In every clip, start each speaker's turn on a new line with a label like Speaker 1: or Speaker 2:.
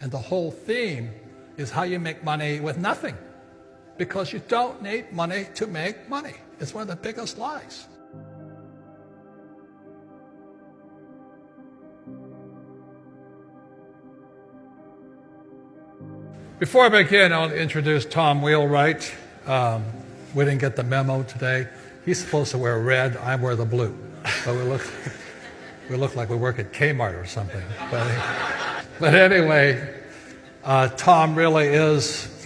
Speaker 1: And the whole theme is how you make money with nothing. Because you don't need money to make money. It's one of the biggest lies. Before I begin, I'll introduce Tom Wheelwright. We didn't get the memo today. He's supposed to wear red, I wear the blue. But we look like we work at Kmart or something. But anyway, Tom really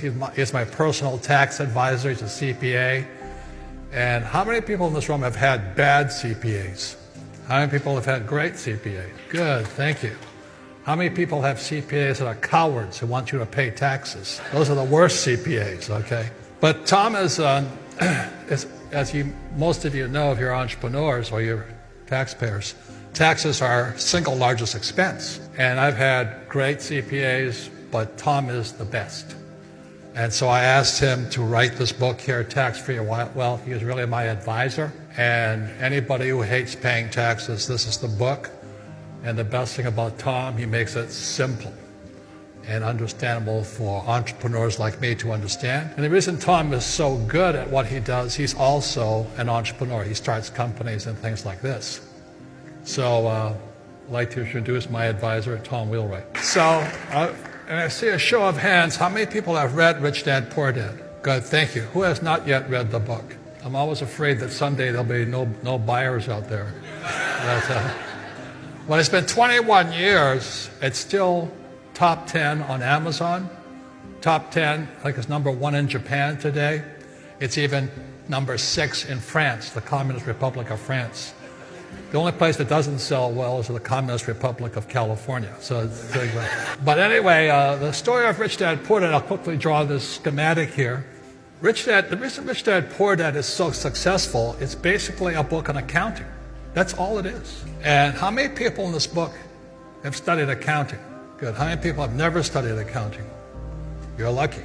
Speaker 1: he's my personal tax advisor. He's a CPA. And how many people in this room have had bad CPAs? How many people have had great CPAs? Good, thank you. How many people have CPAs that are cowards who want you to pay taxes? Those are the worst CPAs, okay? But Tom is, most of you know if you're entrepreneurs or you're taxpayers, taxes are single largest expense. And I've had great CPAs, but Tom is the best. And so I asked him to write this book here, Tax Free. Well, he is really my advisor. And anybody who hates paying taxes, this is the book. And the best thing about Tom, he makes it simple and understandable for entrepreneurs like me to understand. And the reason Tom is so good at what he does, he's also an entrepreneur. He starts companies and things like this. So I'd like to introduce my advisor, Tom Wheelwright. So, and I see a show of hands. How many people have read Rich Dad, Poor Dad? Good, thank you. Who has not yet read the book? I'm always afraid that someday there'll be no buyers out there. Well, it's been 21 years. It's still top 10 on Amazon. Top 10, I think it's number 1 in Japan today. It's even number 6 in France, the Communist Republic of France. The only place that doesn't sell well is the Communist Republic of California. But anyway, the story of Rich Dad, Poor Dad, I'll quickly draw this schematic here. The reason Rich Dad, Poor Dad is so successful, it's basically a book on accounting. That's all it is. And how many people in this book have studied accounting? Good. How many people have never studied accounting? You're lucky.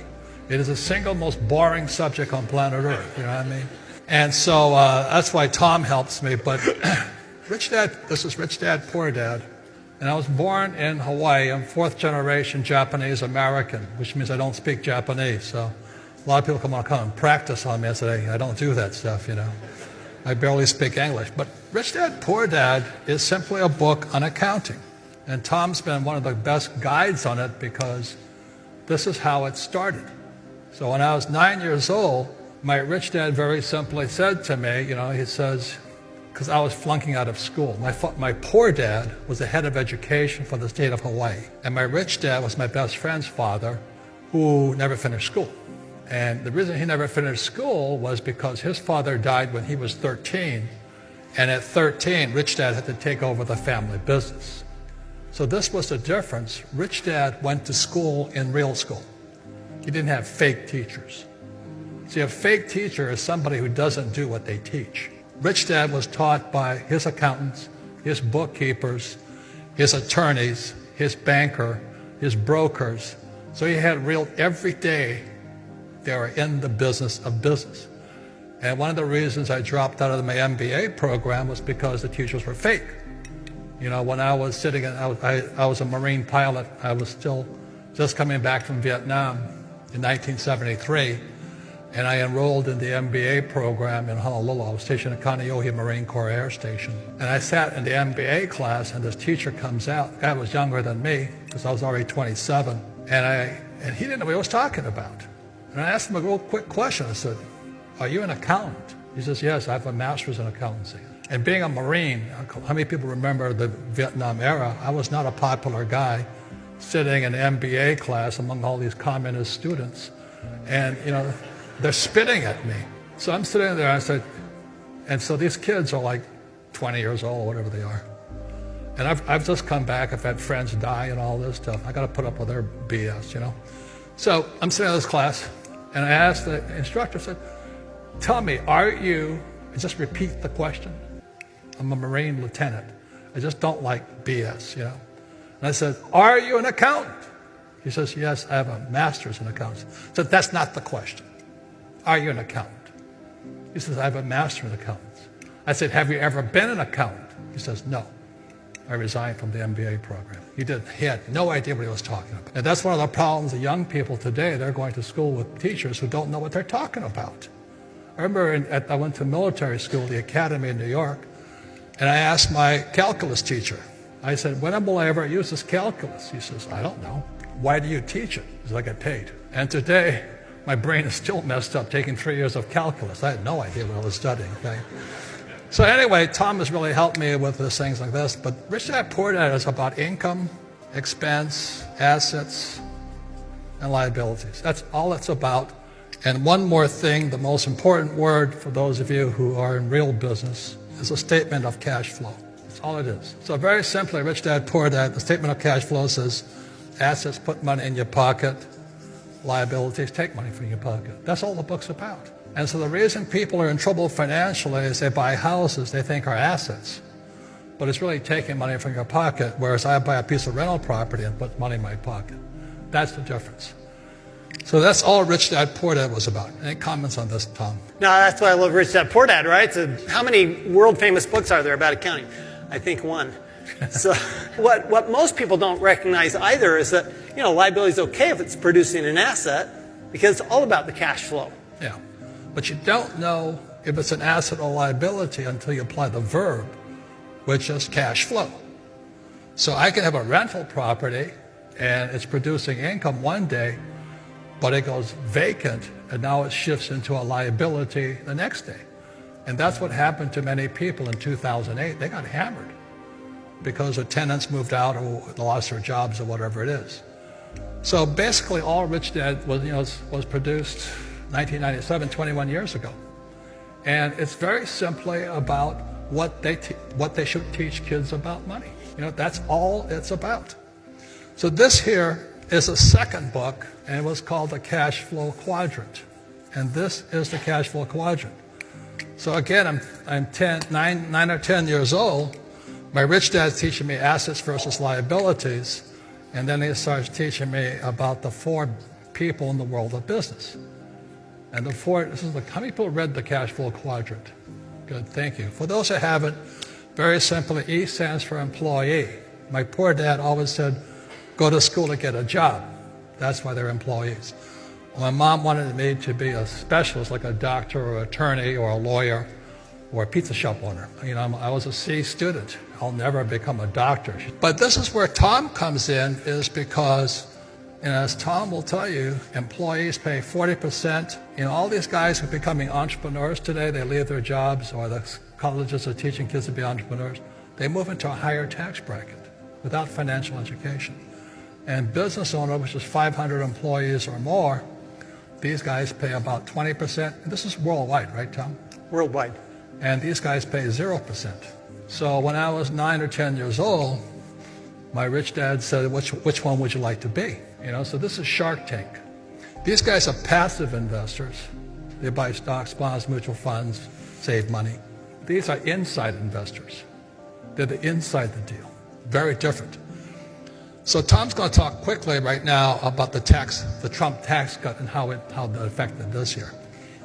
Speaker 1: It is the single most boring subject on planet Earth, you know what I mean? And so that's why Tom helps me. But this is Rich Dad, Poor Dad. And I was born in Hawaii. I'm 4th generation Japanese American, which means I don't speak Japanese. So a lot of people come and practice on me. I say, I don't do that stuff, you know. I barely speak English. But Rich Dad, Poor Dad is simply a book on accounting. And Tom's been one of the best guides on it because this is how it started. So when I was 9 years old, my rich dad very simply said to me, you know, he says, because I was flunking out of school. My poor dad was the head of education for the state of Hawaii. And my rich dad was my best friend's father who never finished school. And the reason he never finished school was because his father died when he was 13. And at 13, Rich Dad had to take over the family business. So this was the difference. Rich Dad went to school in real school. He didn't have fake teachers. See, a fake teacher is somebody who doesn't do what they teach. Rich Dad was taught by his accountants, his bookkeepers, his attorneys, his banker, his brokers. So he had every day they were in the business of business. And one of the reasons I dropped out of my MBA program was because the teachers were fake. You know, when I was I was a Marine pilot. I was still just coming back from Vietnam in 1973. And I enrolled in the MBA program in Honolulu. I was stationed at Kaneohe Marine Corps Air Station. And I sat in the MBA class, and this teacher comes out. The guy was younger than me, because I was already 27. And he didn't know what he was talking about. And I asked him a real quick question. I said, are you an accountant? He says, yes, I have a master's in accountancy. And being a Marine, how many people remember the Vietnam era? I was not a popular guy sitting in an MBA class among all these communist students. And, you know, they're spitting at me. So I'm sitting there, and so these kids are like 20 years old, whatever they are. And I've just come back, I've had friends die and all this stuff. I got to put up with their BS, you know. So I'm sitting in this class, and I asked the instructor, I said, tell me, are you, just repeat the question. I'm a Marine lieutenant. I just don't like BS, you know. And I said, are you an accountant? He says, yes, I have a master's in accounting. I said, that's not the question. Are you an accountant? He says, I have a master's in accountants. I said, have you ever been an accountant? He says, no. I resigned from the MBA program. He had no idea what he was talking about. And that's one of the problems of young people today. They're going to school with teachers who don't know what they're talking about. I remember I went to military school, the academy in New York, and I asked my calculus teacher, I said, when will I ever use this calculus? He says, I don't know. Why do you teach it? Because I get paid. And today, my brain is still messed up, taking 3 years of calculus. I had no idea what I was studying. Okay? So anyway, Tom has really helped me with things like this. But Rich Dad Poor Dad is about income, expense, assets, and liabilities. That's all it's about. And one more thing, the most important word for those of you who are in real business is a statement of cash flow. That's all it is. So very simply, Rich Dad Poor Dad, the statement of cash flow says, assets put money in your pocket, liabilities take money from your pocket. That's all the book's about. And so the reason people are in trouble financially is they buy houses they think are assets, but it's really taking money from your pocket, whereas I buy a piece of rental property and put money in my pocket. That's the difference. So that's all Rich Dad Poor Dad was about. Any comments on this, Tom?
Speaker 2: No, that's why I love Rich Dad Poor Dad, right? So how many world famous books are there about accounting? I think one. So what most people don't recognize either is that, liability is okay if it's producing an asset because it's all about the cash flow.
Speaker 1: Yeah. But you don't know if it's an asset or liability until you apply the verb, which is cash flow. So I can have a rental property and it's producing income one day, but it goes vacant and now it shifts into a liability the next day. And that's what happened to many people in 2008. They got hammered because the tenants moved out or lost their jobs or whatever it is. So basically all Rich Dad was produced 1997, 21 years ago. And it's very simply about what they should teach kids about money. That's all it's about. So this here is a second book, and it was called The Cash Flow Quadrant. And this is the cash flow quadrant. So again, I'm 9 or 10 years old. My rich dad's teaching me assets versus liabilities, and then he starts teaching me about the four people in the world of business. And how many people read the cash flow quadrant? Good, thank you. For those who haven't, very simply, E stands for employee. My poor dad always said, go to school to get a job. That's why they're employees. My mom wanted me to be a specialist, like a doctor or attorney or a lawyer or a pizza shop owner. I was a C student. I'll never become a doctor. But this is where Tom comes in, is because, as Tom will tell you, employees pay 40%. All these guys who are becoming entrepreneurs today, they leave their jobs, or the colleges are teaching kids to be entrepreneurs. They move into a higher tax bracket without financial education. And business owner, which is 500 employees or more, these guys pay about 20%. This is worldwide, right, Tom?
Speaker 2: Worldwide.
Speaker 1: And these guys pay 0%. So when I was 9 or 10 years old, my rich dad said, which one would you like to be? So this is Shark Tank. These guys are passive investors. They buy stocks, bonds, mutual funds, save money. These are inside investors. They're the inside the deal. Very different. So Tom's going to talk quickly right now about the Trump tax cut and how the effect it does here.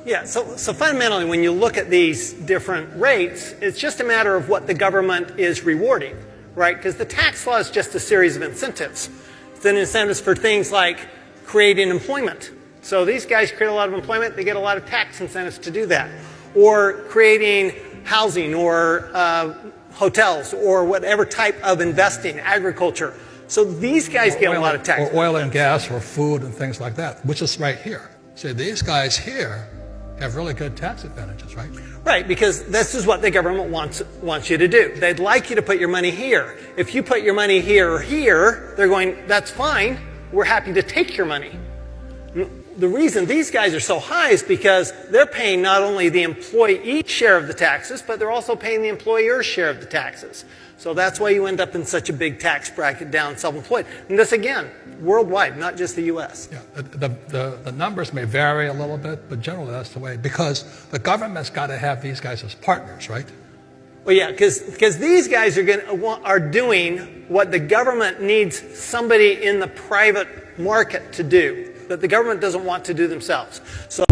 Speaker 2: Yeah, so fundamentally, when you look at these different rates, it's just a matter of what the government is rewarding, right? Because the tax law is just a series of incentives. It's an incentives for things like creating employment. So these guys create a lot of employment, they get a lot of tax incentives to do that. Or creating housing or hotels or whatever type of investing, agriculture. So these guys get a lot of tax.
Speaker 1: Or oil and gas or food and things like that, which is right here. See, these guys here have really good tax advantages, right?
Speaker 2: Right, because this is what the government wants you to do. They'd like you to put your money here. If you put your money here or here, they're going, that's fine. We're happy to take your money. The reason these guys are so high is because they're paying not only the employee share of the taxes, but they're also paying the employer's share of the taxes. So that's why you end up in such a big tax bracket down self-employed. And this, again, worldwide, not just the U.S.
Speaker 1: Yeah, the numbers may vary a little bit, but generally that's the way, because the government's got to have these guys as partners, right?
Speaker 2: Well, yeah, because these guys are doing what the government needs somebody in the private market to do, that the government doesn't want to do themselves. So